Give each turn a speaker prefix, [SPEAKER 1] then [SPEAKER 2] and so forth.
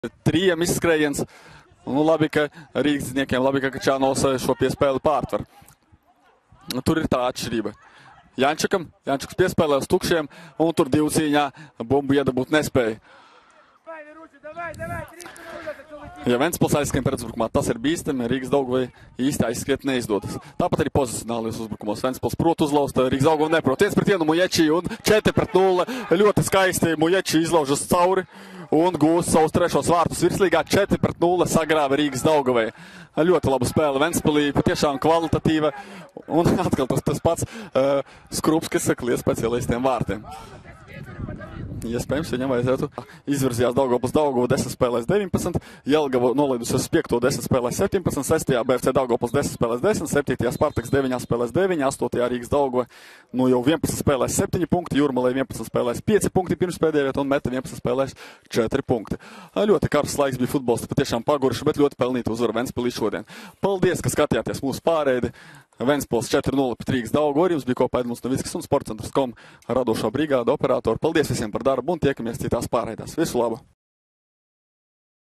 [SPEAKER 1] Trījiem izskrējiens. Nu, labi, ka Rīgasniekiem, labi, ka Čānos šo piespēli pārtver. Tur ir tā atšķirība. Jančuks piespēlē uz tukšiem, un tur divu cīņā bumbu iedabūt nespēja. Ja Ventspils aizskrien pretuzbrukumā, tas ir bīstami, Rīgas Daugavai īsti aizskriet neizdodas. Tāpat arī pozicionālajos uzbrukumos. Ventspils prot uzlauzt, Rīgas Daugava neprot. 1-1 Muječi un 4-0. Ļoti skaisti Muječi izlaužas cauri un gūs savus trešos vārtus virslīgā. 4-0 sagrāva Rīgas Daugavai. Ļoti laba spēle Ventspilī, patiešām kvalitatīva. Un atkal tas pats Skrups, kas saka liels speciālistiem vārtiem. Iespējams, viņam vajadzētu izvirzījās Daugavpils Daugava 10 spēlēs 19, Jelgava nolaidusies 5. 10 spēlēs 17, 6. BFC Daugavpils 10 spēlēs 10, 7. Spartaks 9 spēlēs 9, 8. Rīgas Daugava nu jau 11 spēlēs 7 punkti, Jūrmalē 11 spēlēs 5 punkti pirms pēdējā vieta un Meta 11 spēlēs 4 punkti. Ļoti karsts laiks bija futbols, patiešām paguruši, bet ļoti pelnīta uzvara Ventspilī šodien. Paldies, ka skatījāties mūsu pārēdi. Ventspils 4-0 pret Rīgas Daugavu. Ar jums bija kopā Edmunds Novickis un Sportcentrs.com radošo brigādu operātoru. Paldies visiem par darbu un tiekamies citās pārraidās. Visu labu!